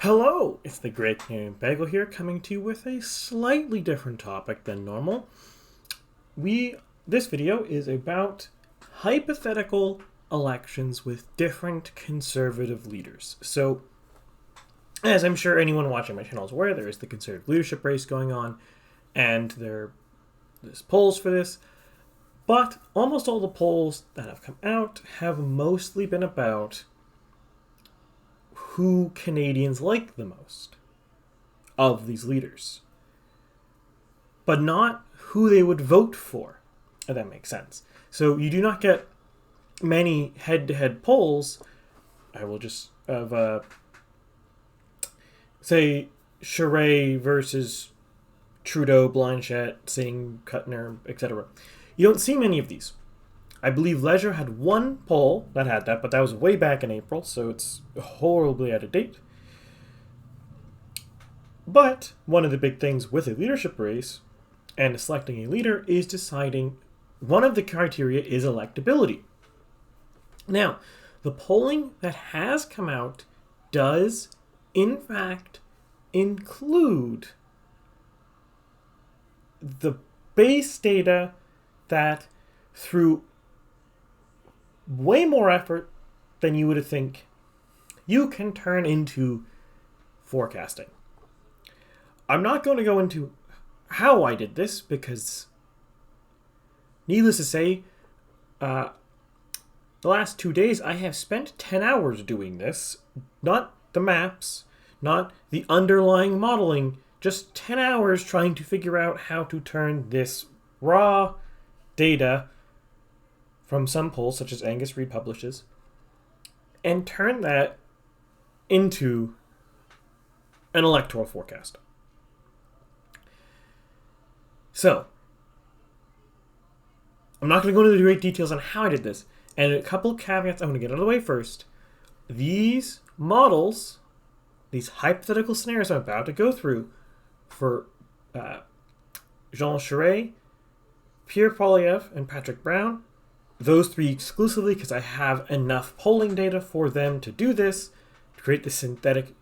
Hello, it's the Great Canadian Bagel here, coming to you with a slightly different topic than normal. This video is about hypothetical elections with different conservative leaders. So, as I'm sure anyone watching my channel is aware, there is the conservative leadership race going on, and there's polls for this. But almost all the polls that have come out have mostly been about who Canadians like the most of these leaders, but not who they would vote for, if that makes sense. So you do not get many head-to-head polls. I will just have say Charest versus Trudeau, Blanchette, Singh, Kuttner, etc. You don't see many of these. I believe Leisure had one poll that had that, but that was way back in April, so it's horribly out of date. But one of the big things with a leadership race and selecting a leader is deciding one of the criteria is electability. Now, the polling that has come out does, in fact, include the base data that through way more effort than you would think you can turn into forecasting. I'm not going to go into how I did this because, needless to say, the last 2 days I have spent 10 hours doing this. Not the maps, not the underlying modeling, just 10 hours trying to figure out how to turn this raw data from some polls, such as Angus Reid publishes, and turn that into an electoral forecast. So, I'm not going to go into the great details on how I did this, and a couple of caveats I'm going to get out of the way first. These models, these hypothetical scenarios I'm about to go through for Jean Charest, Pierre Poilievre, and Patrick Brown, those three exclusively because I have enough polling data for them to do this, to create the synthetic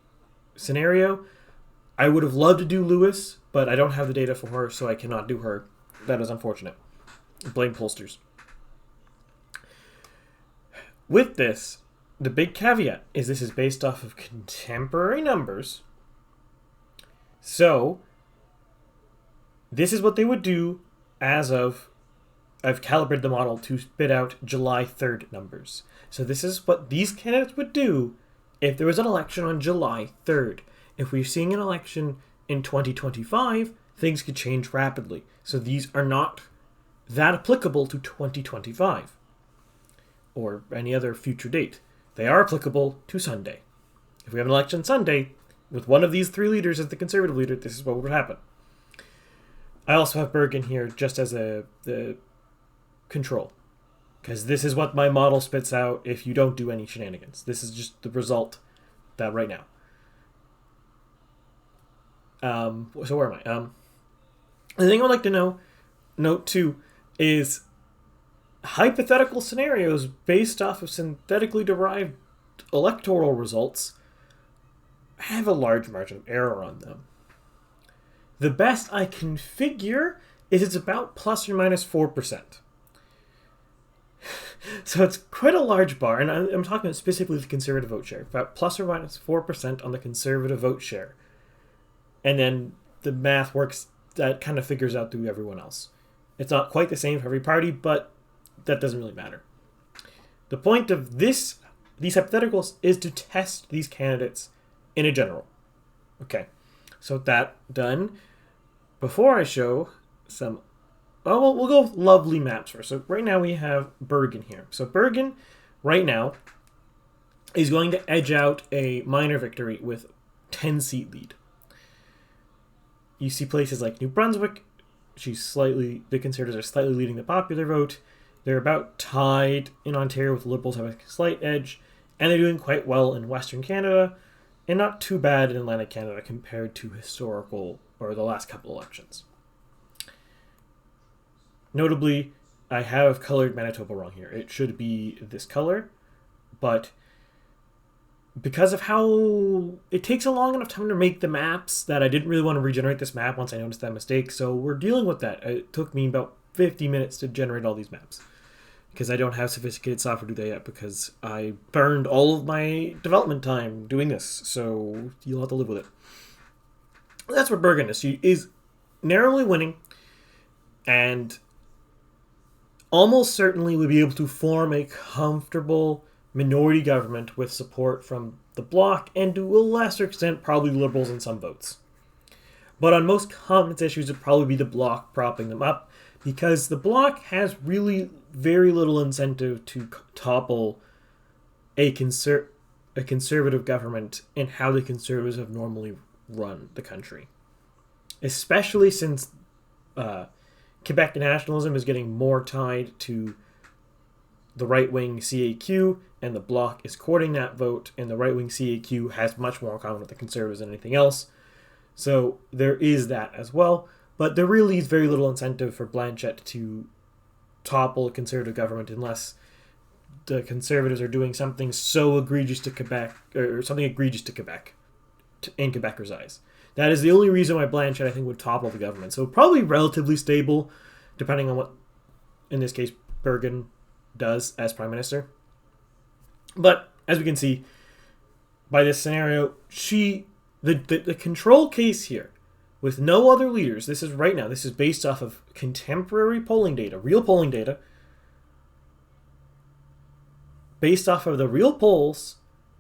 scenario. I would have loved to do Lewis, but I don't have the data for her, so I cannot do her. That is unfortunate. Blame pollsters. With this, the big caveat is this is based off of contemporary numbers. So, this is what they would do as of I've calibrated the model to spit out July 3rd numbers. So this is what these candidates would do if there was an election on July 3rd. If we're seeing an election in 2025, things could change rapidly. So these are not that applicable to 2025 or any other future date. They are applicable to Sunday. If we have an election Sunday with one of these three leaders as the conservative leader, this is what would happen. I also have Bergen here just as the control, because this is what my model spits out if you don't do any shenanigans. This is just the result that right now. So where am I? The thing I would like to note too, is hypothetical scenarios based off of synthetically derived electoral results have a large margin of error on them. The best I can figure is it's about plus or minus 4%. So it's quite a large bar, and I'm talking about specifically the conservative vote share, about plus or minus 4% on the conservative vote share. And then the math works, that kind of figures out through everyone else. It's not quite the same for every party, but that doesn't really matter. The point of these hypotheticals is to test these candidates in a general. Okay, so that done, before I show some, we'll go with lovely maps first. So right now we have Bergen here. So Bergen, right now, is going to edge out a minor victory with 10-seat lead. You see places like New Brunswick, the Conservatives are slightly leading the popular vote. They're about tied in Ontario, with the Liberals have a slight edge, and they're doing quite well in Western Canada, and not too bad in Atlantic Canada compared to historical or the last couple elections. Notably, I have colored Manitoba wrong here. It should be this color, but because of how it takes a long enough time to make the maps that I didn't really want to regenerate this map once I noticed that mistake. So we're dealing with that. It took me about 50 minutes to generate all these maps because I don't have sophisticated software to do that yet because I burned all of my development time doing this. So you'll have to live with it. That's what Bergen is. She is narrowly winning and almost certainly would be able to form a comfortable minority government with support from the bloc and to a lesser extent probably liberals in some votes. But on most common issues, it'd probably be the bloc propping them up because the bloc has really very little incentive to topple a conservative government and how the conservatives have normally run the country. Especially since Quebec nationalism is getting more tied to the right-wing CAQ, and the bloc is courting that vote, and the right-wing CAQ has much more in common with the conservatives than anything else. So there is that as well. But there really is very little incentive for Blanchette to topple a conservative government unless the conservatives are doing something so egregious to Quebec, or something egregious to Quebec, in Quebecers' eyes. That is the only reason why Blanchette, I think, would topple the government. So probably relatively stable, depending on what, in this case, Bergen does as Prime Minister. But, as we can see, by this scenario, the control case here, with no other leaders, this is based off of contemporary polling data, real polling data, based off of the real polls,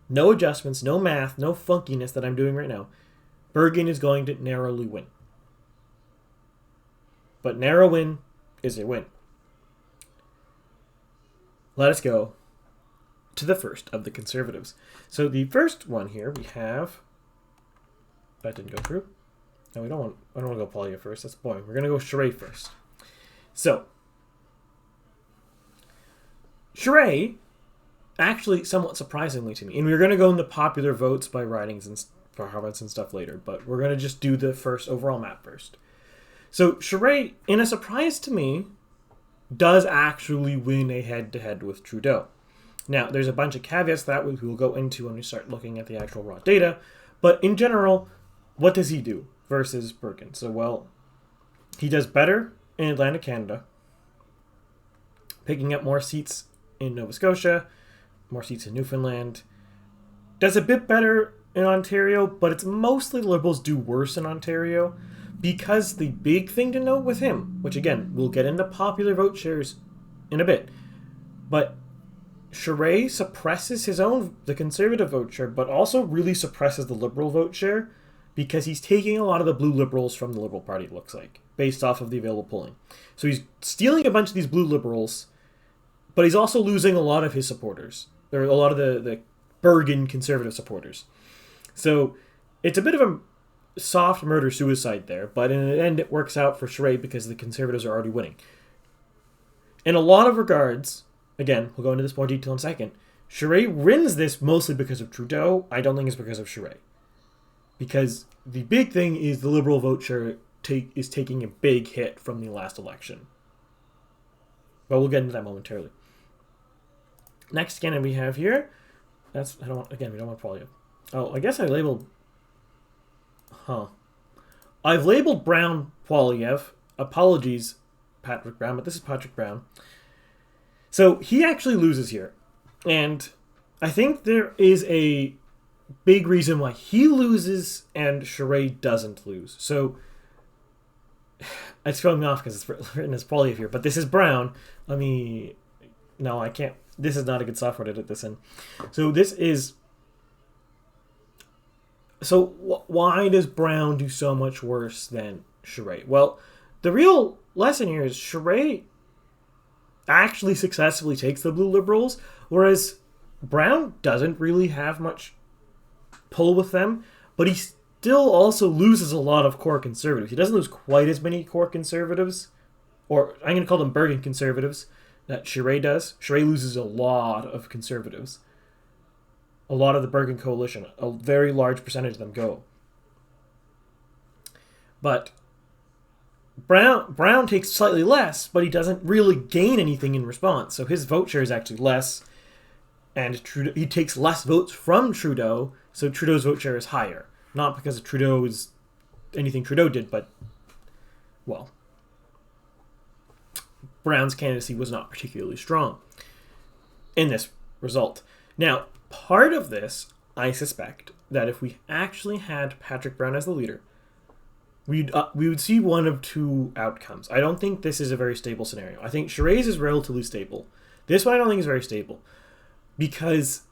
no adjustments, no math, no funkiness that I'm doing right now, Bergen is going to narrowly win. But narrow win is a win. Let us go to the first of the Conservatives. So the first one here we have... That didn't go through. No, I don't want to go Poilievre first. That's boring. We're going to go Charest first. So, Charest, actually somewhat surprisingly to me, and we're going to go into popular votes by ridings and province and stuff later, but we're going to just do the first overall map first. So, Charest, in a surprise to me, does actually win a head-to-head with Trudeau. Now, there's a bunch of caveats that we will go into when we start looking at the actual raw data, but in general, what does he do versus Bergen? So, well, he does better in Atlantic Canada, picking up more seats in Nova Scotia, more seats in Newfoundland, does a bit better in Ontario, but it's mostly Liberals do worse in Ontario, because the big thing to note with him, which again, we'll get into popular vote shares in a bit, but Charest suppresses the Conservative vote share, but also really suppresses the Liberal vote share, because he's taking a lot of the blue Liberals from the Liberal Party, it looks like, based off of the available polling. So he's stealing a bunch of these blue Liberals, but he's also losing a lot of his supporters. There are a lot of the Bergen Conservative supporters. So it's a bit of a soft murder-suicide there, but in the end it works out for Charest because the Conservatives are already winning. In a lot of regards, again, we'll go into this more detail in a second, Charest wins this mostly because of Trudeau. I don't think it's because of Charest. Because the big thing is the Liberal vote share is taking a big hit from the last election. But we'll get into that momentarily. Next scanner we have here, we don't want Poilievre. Oh, I guess I labeled... I've labeled Brown Poilievre. Apologies, Patrick Brown, but this is Patrick Brown. So he actually loses here. And I think there is a big reason why he loses and Charest doesn't lose. So it's throwing me off because it's written as Poilievre here, but this is Brown. No, I can't. This is not a good software to edit this in. So this is... So why does Brown do so much worse than Charest? Well, the real lesson here is Charest actually successfully takes the blue Liberals, whereas Brown doesn't really have much pull with them, but he still also loses a lot of core conservatives. He doesn't lose quite as many core conservatives, or I'm going to call them Bergen conservatives, that Charest does. Charest loses a lot of conservatives. A lot of the Bergen coalition, a very large percentage of them go. But Brown takes slightly less, but he doesn't really gain anything in response. So his vote share is actually less. And he takes less votes from Trudeau, so Trudeau's vote share is higher. Not because of anything Trudeau did, but, well, Brown's candidacy was not particularly strong in this result. Now, part of this, I suspect, that if we actually had Patrick Brown as the leader, we would see one of two outcomes. I don't think this is a very stable scenario. I think Charest is relatively stable. This one I don't think is very stable, because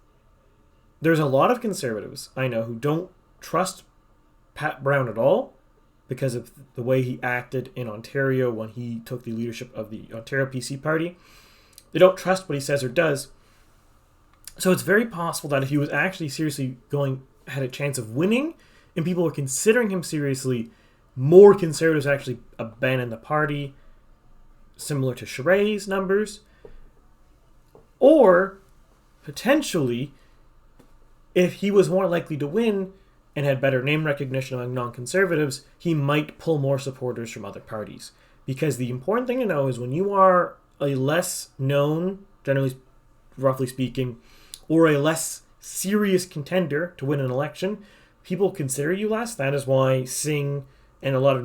there's a lot of Conservatives I know who don't trust Pat Brown at all because of the way he acted in Ontario when he took the leadership of the Ontario PC Party. They don't trust what he says or does. So it's very possible that if he was actually seriously had a chance of winning, and people were considering him seriously, more Conservatives actually abandon the party, similar to Charest's numbers. Or, potentially, if he was more likely to win and had better name recognition among non-conservatives, he might pull more supporters from other parties. Because the important thing to know is when you are a less known, generally, roughly speaking, or a less serious contender to win an election, people consider you less. That is why Singh and a lot of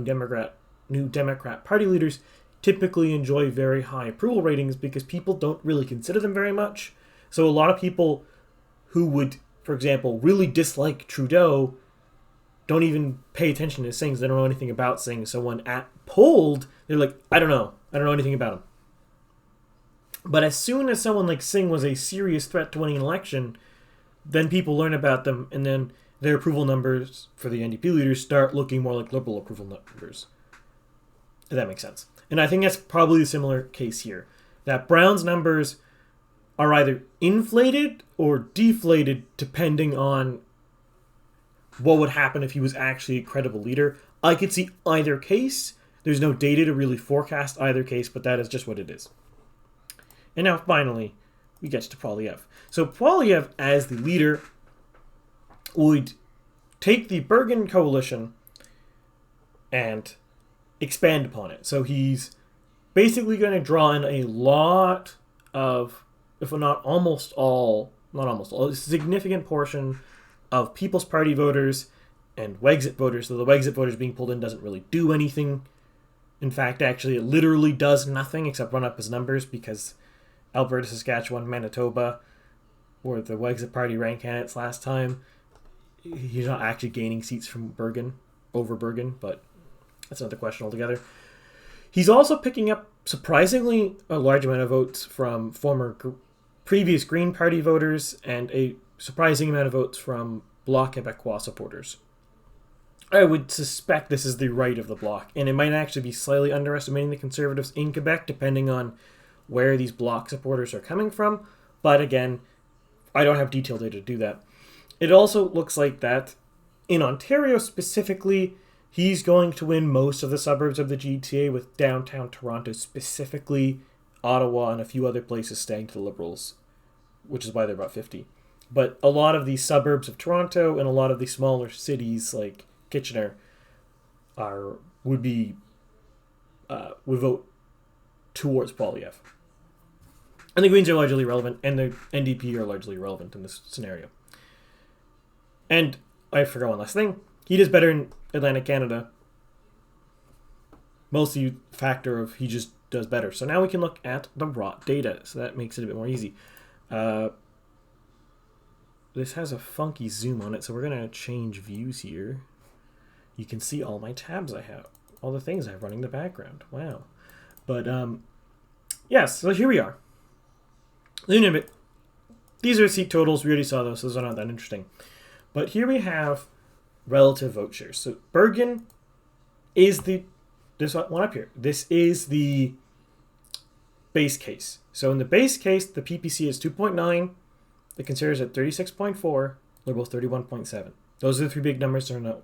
new Democrat Party leaders typically enjoy very high approval ratings because people don't really consider them very much. So a lot of people who would, for example, really dislike Trudeau don't even pay attention to Singh. They don't know anything about Singh. So when polled, they're like, I don't know anything about him. But as soon as someone like Singh was a serious threat to winning an election, then people learn about them, and then their approval numbers for the NDP leaders start looking more like Liberal approval numbers. If that makes sense. And I think that's probably a similar case here. That Brown's numbers are either inflated or deflated depending on what would happen if he was actually a credible leader. I could see either case. There's no data to really forecast either case, but that is just what it is. And now, finally, we get to Poilievre. So Poilievre, as the leader, would take the Bergen coalition and expand upon it. So he's basically going to draw in a lot of, if not almost all, a significant portion of People's Party voters and Wexit voters. So the Wexit voters being pulled in doesn't really do anything. In fact, actually, it literally does nothing except run up his numbers because Alberta, Saskatchewan, Manitoba were the Wexit Party ranked candidates last time. He's not actually gaining seats from over Bergen, but that's another question altogether. He's also picking up, surprisingly, a large amount of votes from previous Green Party voters and a surprising amount of votes from Bloc Québécois supporters. I would suspect this is the right of the Bloc, and it might actually be slightly underestimating the Conservatives in Quebec, depending on where these Bloc supporters are coming from. But again, I don't have detailed data to do that. It also looks like that in Ontario specifically, he's going to win most of the suburbs of the GTA, with downtown Toronto specifically, Ottawa, and a few other places staying to the Liberals, which is why they're about 50. But a lot of the suburbs of Toronto and a lot of the smaller cities like Kitchener would vote towards Poilievre. And the Greens are largely irrelevant, and the NDP are largely irrelevant in this scenario. And I forgot one last thing. He does better in Atlantic Canada. Mostly factor of he just does better. So now we can look at the raw data. So that makes it a bit more easy. This has a funky zoom on it, so we're going to change views here. You can see all my tabs I have. All the things I have running in the background. Wow. But, yes, so here we are. Zoom in a bit. These are seat totals. We already saw those, so those are not that interesting. But here we have relative vote shares. So Bergen is this one up here. This is the base case. So in the base case, the PPC is 2.9, the Conservatives at 36.4, Liberals 31.7. Those are the three big numbers to know.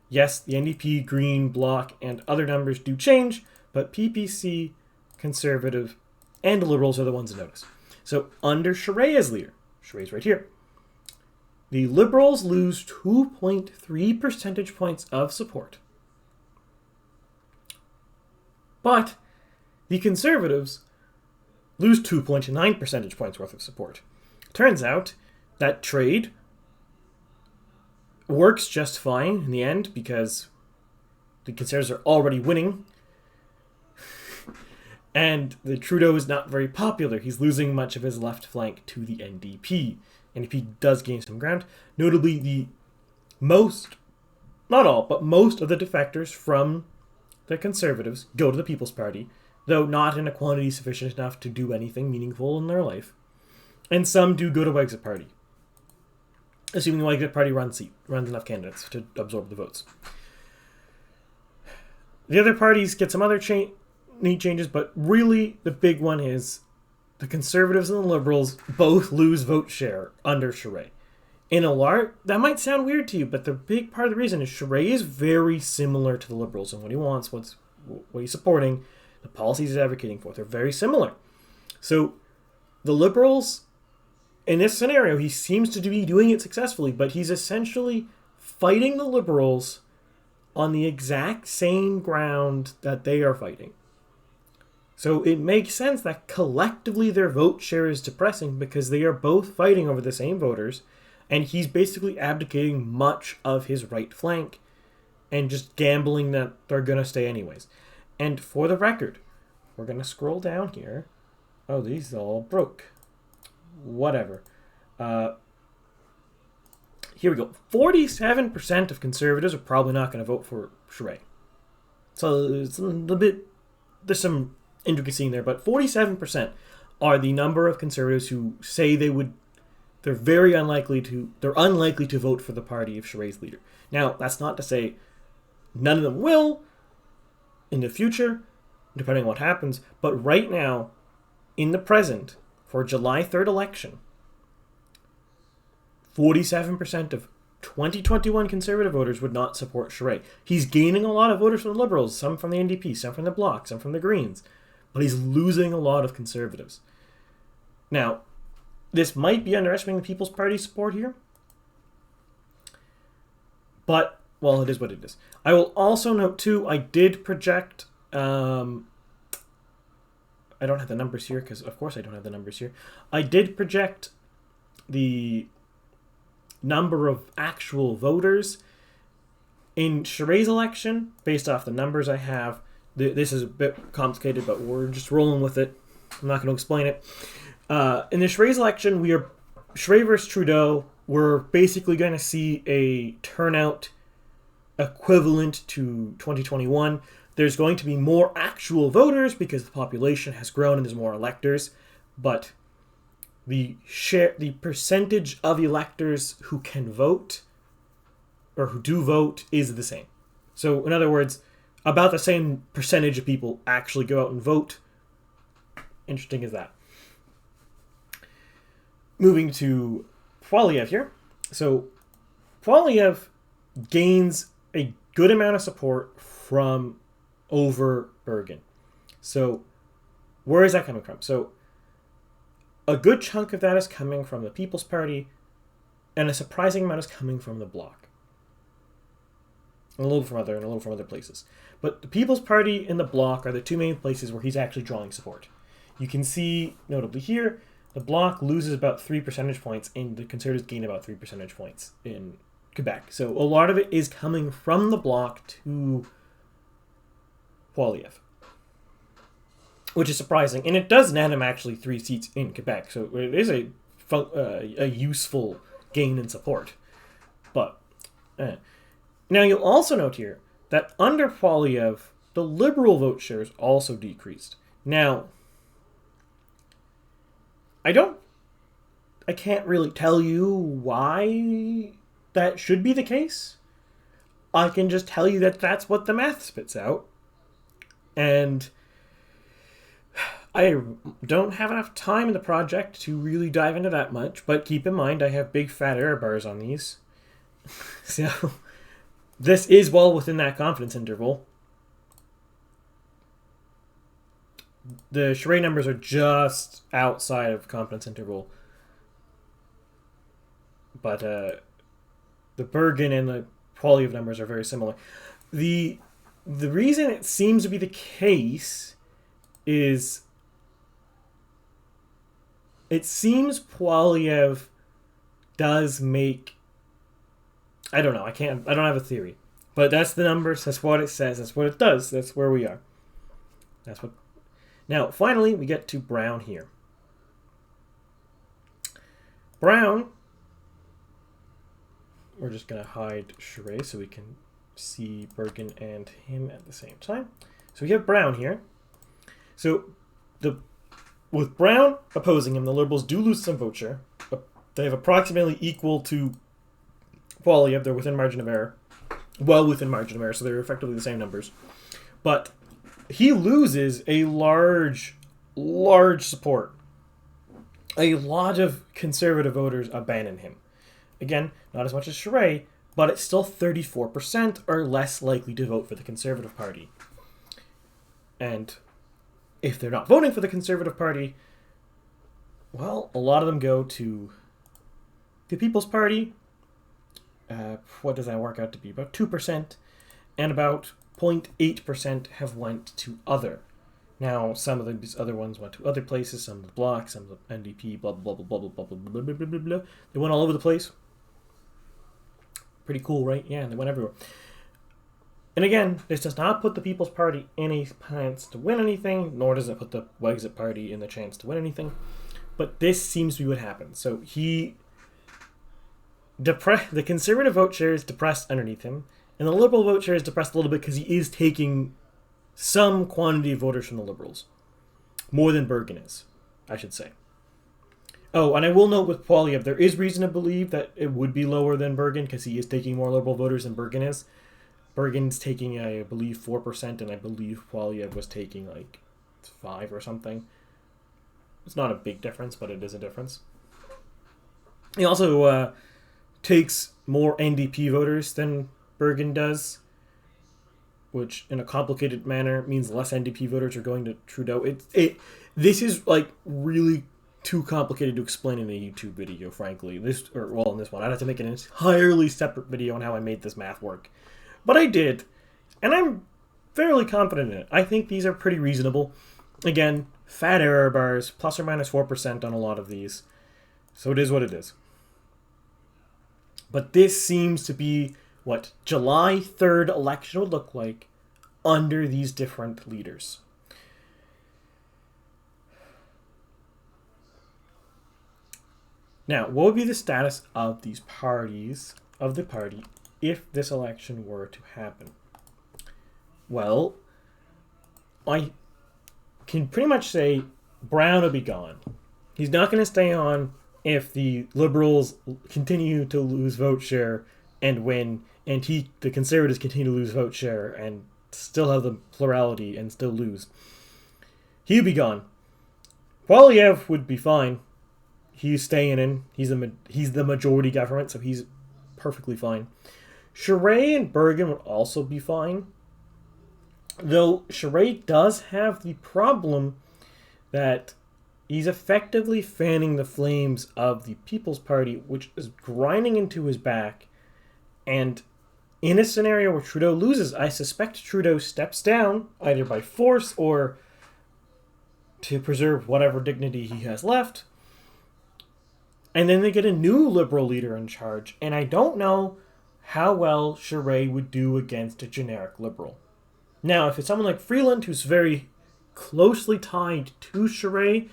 Yes, the NDP, Green, Bloc, and other numbers do change, but PPC, Conservative, and the Liberals are the ones to notice. So under Charest as leader, Charest right here, the Liberals lose 2.3 percentage points of support. But the Conservatives lose 2.9 percentage points worth of support. turns out that trade works just fine in the end because the Conservatives are already winning. And the Trudeau is not very popular. He's losing much of his left flank to the NDP. NDP does gain some ground. Notably, the most, not all, but most of the defectors from the Conservatives go to the People's Party, though not in a quantity sufficient enough to do anything meaningful in their life. And some do go to Exit Party, assuming the Exit Party runs enough candidates to absorb the votes. The other parties get some other neat changes, but really the big one is the Conservatives and the Liberals both lose vote share under Charest. In a large, that might sound weird to you, but the big part of the reason is Charest is very similar to the Liberals and what he wants, what he's supporting, the policies he's advocating for. They're very similar. So the Liberals, in this scenario, he seems to be doing it successfully, but he's essentially fighting the Liberals on the exact same ground that they are fighting. So it makes sense that collectively their vote share is depressing because they are both fighting over the same voters, and he's basically abdicating much of his right flank and just gambling that they're going to stay anyways. And for the record, we're going to scroll down here. Oh, these all broke. Whatever. Here we go. 47% of Conservatives are probably not going to vote for Charest. So it's a little bit, there's some intricacy in there, but 47% are the number of Conservatives who say they're unlikely to vote for the party if Charest's leader. Now, that's not to say none of them will in the future, depending on what happens, but right now, in the present, for July 3rd election, 47% of 2021 Conservative voters would not support Charest. He's gaining a lot of voters from the Liberals, some from the NDP, some from the Bloc, some from the Greens, but he's losing a lot of Conservatives. Now, this might be underestimating the People's Party support here, but, well, it is what it is. I will also note, too, I did project, I don't have the numbers here, because of course I don't have the numbers here. I did project the number of actual voters in Charest's election based off the numbers I have. This is a bit complicated, but we're just rolling with it. I'm not going to explain it. In the Charest election, Charest versus Trudeau, we're basically going to see a turnout equivalent to 2021. There's going to be more actual voters because the population has grown and there's more electors, but the percentage of electors who can vote or who do vote is the same. So, in other words, about the same percentage of people actually go out and vote. Interesting as that. Moving to Poilievre here. So, Poilievre gains a good amount of support from over Bergen. So, where is that coming from? So, a good chunk of that is coming from the People's Party, and a surprising amount is coming from the Bloc. And a little from other places. But the People's Party and the Bloc are the two main places where he's actually drawing support. You can see, notably here, the Bloc loses about 3 percentage points, and the Conservatives gain about 3 percentage points in Quebec. So a lot of it is coming from the Bloc to Poilievre, which is surprising. And it does net him actually 3 seats in Quebec, so it is a useful gain in support. But now you'll also note here that under Poilievre, the Liberal vote shares also decreased. Now, I can't really tell you why that should be the case. I can just tell you that that's what the math spits out. And I don't have enough time in the project to really dive into that much, but keep in mind I have big fat error bars on these. So this is well within that confidence interval. The Charest numbers are just outside of confidence interval. But the Bergen and the Poilievre numbers are very similar. The reason it seems to be the case is it seems Poilievre does make... I don't know. I don't have a theory. But that's the numbers. That's what it says. That's what it does. That's where we are. That's what... Now, finally, we get to Brown here. Brown... We're just going to hide Charest so we can see Bergen and him at the same time. So we have Brown here. So with Brown opposing him, the Liberals do lose some vote share. They have approximately equal to Poilievre. They're within margin of error. Well within margin of error, so they're effectively the same numbers. But he loses a large support. A lot of conservative voters abandon him. Again, not as much as Charest, but it's still 34% are less likely to vote for the Conservative Party. And if they're not voting for the Conservative Party, well, a lot of them go to the People's Party. What does that work out to be? About 2%. And about 0.8% have went to other. Now, some of these other ones went to other places, some of the Bloc, some of the NDP, blah, blah, blah, blah, blah, blah, blah, blah, blah, blah, blah. They went all over the place. Pretty cool, right? Yeah, they went everywhere. And again, this does not put the People's Party in a chance to win anything, nor does it put the Brexit Party in the chance to win anything. But this seems to be what happened. So the Conservative vote share is depressed underneath him, and the Liberal vote share is depressed a little bit because he is taking some quantity of voters from the Liberals. More than Bergen is, I should say. Oh, and I will note with Poilievre, there is reason to believe that it would be lower than Bergen because he is taking more Liberal voters than Bergen is. Bergen's taking, I believe, 4%, and I believe Poilievre was taking like 5 or something. It's not a big difference, but it is a difference. He also takes more NDP voters than Bergen does, which in a complicated manner means less NDP voters are going to Trudeau. This is like really too complicated to explain in a YouTube video, frankly. In this one, I'd have to make an entirely separate video on how I made this math work. But I did, and I'm fairly confident in it. I think these are pretty reasonable. Again, fat error bars, plus or minus 4% on a lot of these. So it is what it is. But this seems to be what July 3rd election would look like under these different leaders. Now, what would be the status of these parties, of the party, if this election were to happen? Well, I can pretty much say Brown will be gone. He's not going to stay on if the Liberals continue to lose vote share and win, and the Conservatives continue to lose vote share and still have the plurality and still lose. He'd be gone. Poilievre would be fine. He's staying in. He's the majority government, so he's perfectly fine. Charest and Bergen would also be fine. Though Charest does have the problem that he's effectively fanning the flames of the People's Party, which is grinding into his back. And in a scenario where Trudeau loses, I suspect Trudeau steps down, either by force or to preserve whatever dignity he has left. And then they get a new Liberal leader in charge. And I don't know how well Charest would do against a generic Liberal. Now, if it's someone like Freeland, who's very closely tied to Charest,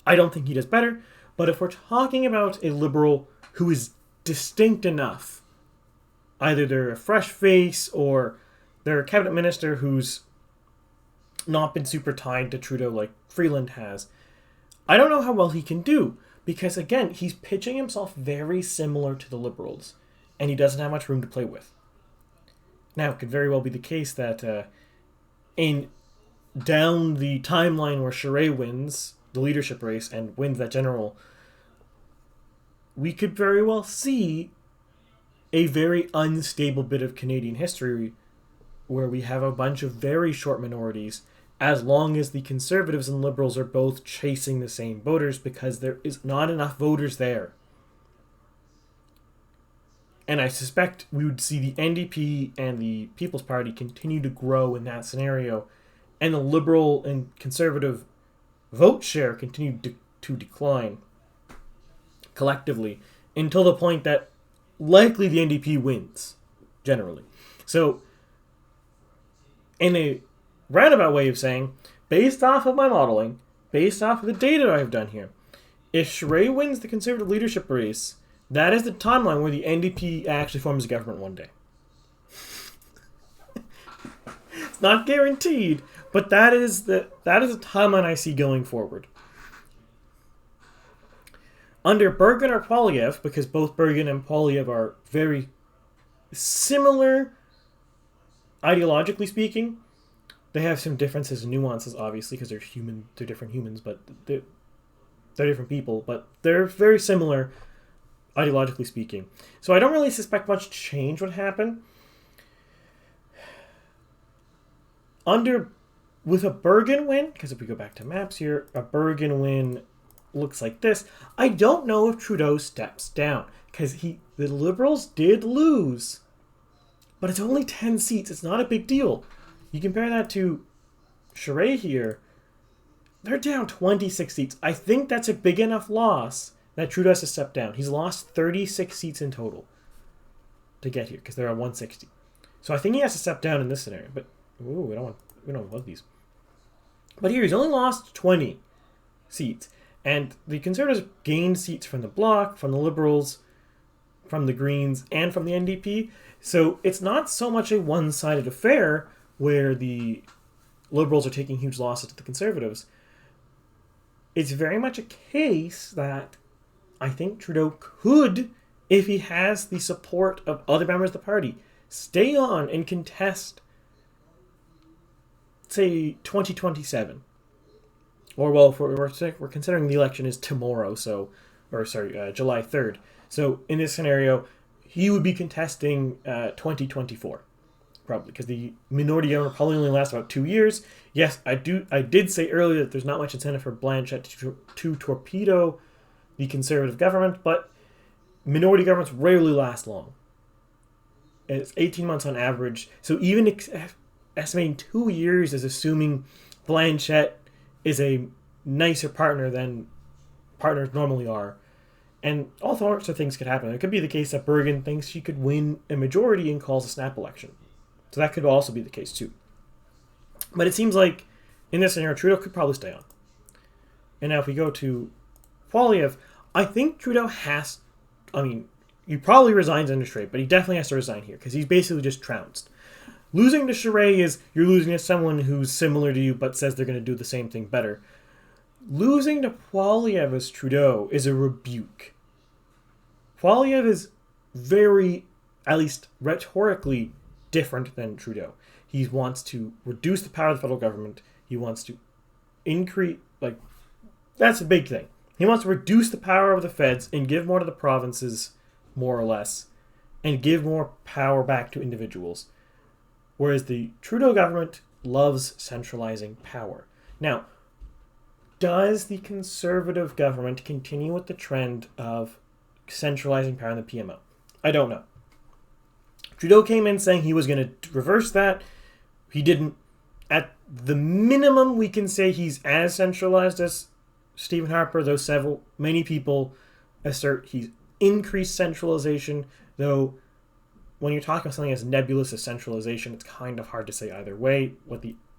I don't think he does better. But if we're talking about a Liberal who is distinct enough, either they're a fresh face or they're a cabinet minister who's not been super tied to Trudeau like Freeland has, I don't know how well he can do. Because, again, he's pitching himself very similar to the Liberals, and he doesn't have much room to play with. Now, it could very well be the case that down the timeline where Charest wins the leadership race and wins that general, we could very well see a very unstable bit of Canadian history where we have a bunch of very short minorities as long as the Conservatives and Liberals are both chasing the same voters because there is not enough voters there. And I suspect we would see the NDP and the People's Party continue to grow in that scenario, and the Liberal and Conservative vote share continue to decline. collectively until the point that likely the NDP wins, generally. So, in a roundabout way of saying, based off of my modeling, based off of the data I've done here, if Charest wins the Conservative leadership race, that is the timeline where the NDP actually forms a government one day. It's not guaranteed, but that is the timeline I see going forward. Under Bergen or Poilievre, because both Bergen and Poilievre are very similar ideologically speaking, they have some differences and nuances, obviously, because they're different humans, but they're different people, but they're very similar ideologically speaking. So I don't really suspect much change would happen. With a Bergen win, because if we go back to maps here, a Bergen win looks like this. I don't know if Trudeau steps down, because the Liberals did lose, but it's only 10 seats. It's not a big deal. You compare that to Charest here, they're down 26 seats. I think that's a big enough loss that Trudeau has to step down. He's lost 36 seats in total to get here, because they're at 160. So I think he has to step down in this scenario. But we don't love these. But here he's only lost 20 seats. And the Conservatives gained seats from the Bloc, from the Liberals, from the Greens, and from the NDP. So it's not so much a one-sided affair where the Liberals are taking huge losses to the Conservatives. It's very much a case that I think Trudeau could, if he has the support of other members of the party, stay on and contest, say, 2027. Or, well, we're considering the election is tomorrow, July 3rd. So, in this scenario, he would be contesting 2024, probably, because the minority government probably only lasts about 2 years. Yes, I did say earlier that there's not much incentive for Blanchette to torpedo the Conservative government, but minority governments rarely last long. It's 18 months on average, so even estimating 2 years is assuming Blanchette is a nicer partner than partners normally are. And all sorts of things could happen. It could be the case that Bergen thinks she could win a majority and calls a snap election. So that could also be the case too. But it seems like in this scenario, Trudeau could probably stay on. And now if we go to Poilievre, I think Trudeau he probably resigns under Charest, but he definitely has to resign here because he's basically just trounced. Losing to Charest is you're losing to someone who's similar to you but says they're going to do the same thing better. Losing to Poilievre as Trudeau is a rebuke. Poilievre is very, at least rhetorically, different than Trudeau. He wants to reduce the power of the federal government. He wants to increase, that's a big thing. He wants to reduce the power of the feds and give more to the provinces, more or less, and give more power back to individuals. Whereas the Trudeau government loves centralizing power. Now, does the Conservative government continue with the trend of centralizing power in the PMO? I don't know. Trudeau came in saying he was going to reverse that. He didn't. At the minimum, we can say he's as centralized as Stephen Harper, though many people assert he's increased centralization, though when you're talking about something as nebulous as centralization, it's kind of hard to say either way,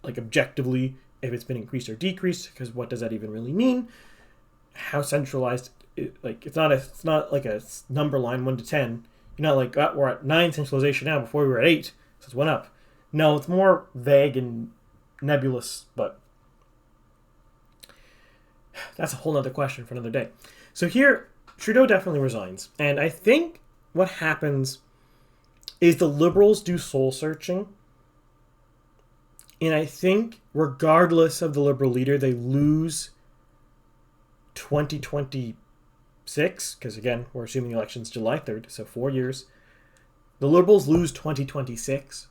objectively, if it's been increased or decreased, because what does that even really mean? How centralized, it's not like a number line 1 to 10. You're not like, we're at 9 centralization now, before we were at 8, so it's 1 up. No, it's more vague and nebulous, but that's a whole other question for another day. So here, Trudeau definitely resigns, and I think what happens is the Liberals do soul searching, and I think regardless of the Liberal leader, they lose 2026, because again, we're assuming the election's July 3rd, so 4 years. The Liberals lose 2026,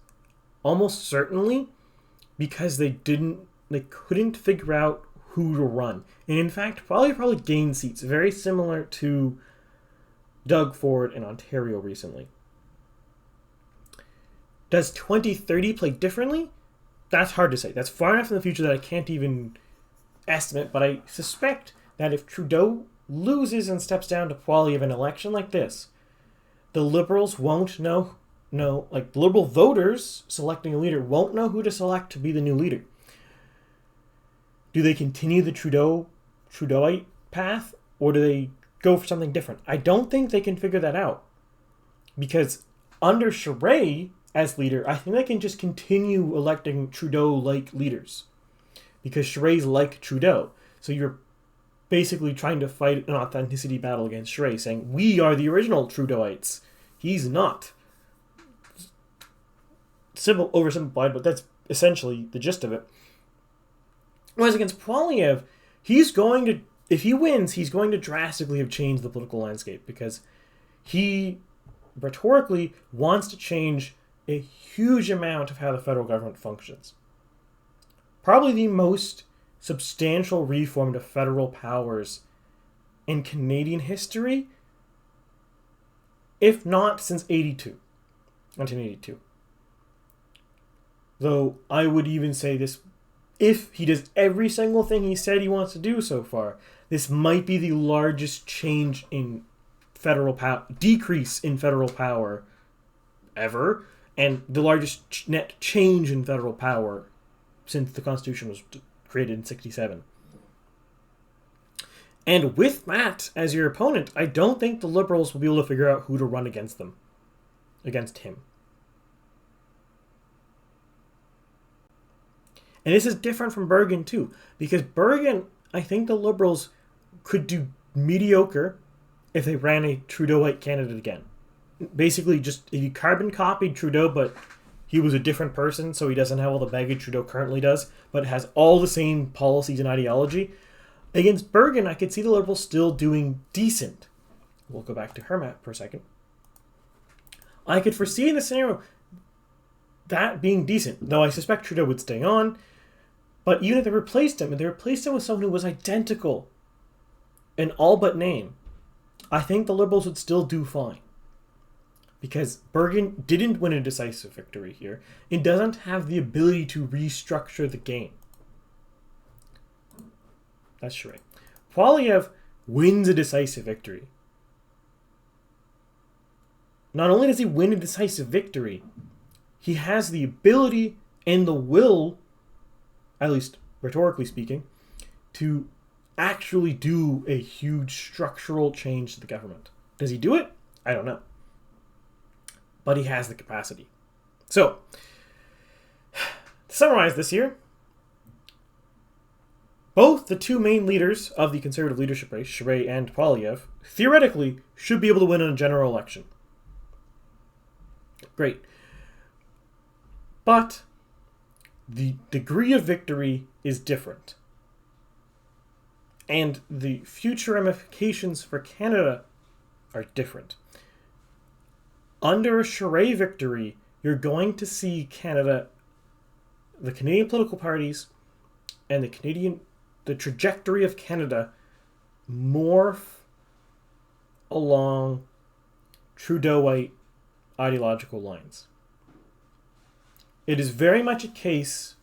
almost certainly, because they couldn't figure out who to run. And in fact, probably gained seats, very similar to Doug Ford in Ontario recently. Does 2030 play differently? That's hard to say. That's far enough in the future that I can't even estimate, but I suspect that if Trudeau loses and steps down to Poilievre an election like this, the Liberals won't know, like Liberal voters selecting a leader won't know who to select to be the new leader. Do they continue the Trudeauite path, or do they go for something different? I don't think they can figure that out. Because under Charest as leader, I think they can just continue electing Trudeau-like leaders. Because Charest like Trudeau. So you're basically trying to fight an authenticity battle against Charest, saying, we are the original Trudeauites. He's not. Oversimplified, but that's essentially the gist of it. Whereas against Poilievre, if he wins, he's going to drastically have changed the political landscape, because he rhetorically wants to change a huge amount of how the federal government functions. Probably the most substantial reform to federal powers in Canadian history, if not since 1982. Though I would even say this, if he does every single thing he said he wants to do so far, this might be the largest change in federal power, decrease in federal power ever, and the largest net change in federal power since the Constitution was created in 1967. And with that as your opponent, I don't think the Liberals will be able to figure out who to run against him. And this is different from Bergen too, because Bergen, I think the Liberals could do mediocre if they ran a Trudeauite candidate again. Basically, just if you carbon copied Trudeau, but he was a different person, so he doesn't have all the baggage Trudeau currently does, but has all the same policies and ideology. Against Bergen, I could see the Liberals still doing decent. We'll go back to her map for a second. I could foresee in the scenario that being decent, though I suspect Trudeau would stay on. But even if they replaced him, with someone who was identical in all but name, I think the Liberals would still do fine. Because Bergen didn't win a decisive victory here. It doesn't have the ability to restructure the game. That's Charest. Poilievre wins a decisive victory. Not only does he win a decisive victory, he has the ability and the will, at least rhetorically speaking, to actually do a huge structural change to the government. Does he do it? I don't know. But he has the capacity. So, to summarize this here, both the two main leaders of the Conservative leadership race, Charest and Poilievre, theoretically should be able to win in a general election. Great. But the degree of victory is different. And the future ramifications for Canada are different. Under a Charest victory, you're going to see Canada, the Canadian political parties, and the trajectory of Canada morph along Trudeauite ideological lines. It is very much a case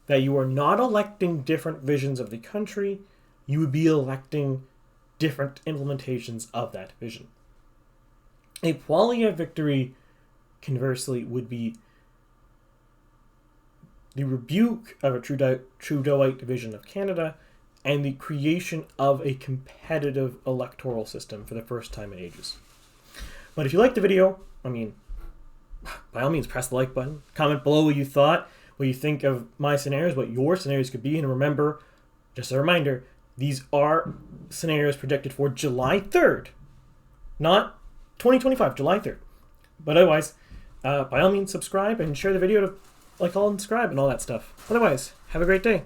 that you are not electing different visions of the country, you would be electing different implementations of that vision. A Poilievre victory, conversely, would be the rebuke of a Trudeauite vision of Canada and the creation of a competitive electoral system for the first time in ages. But if you liked the video, by all means, press the like button. Comment below what you thought, what you think of my scenarios, what your scenarios could be. And remember, just a reminder, these are scenarios predicted for July 3rd, not 2025, July 3rd. But otherwise, by all means, subscribe and share the video to like, all, and subscribe and all that stuff. Otherwise, have a great day.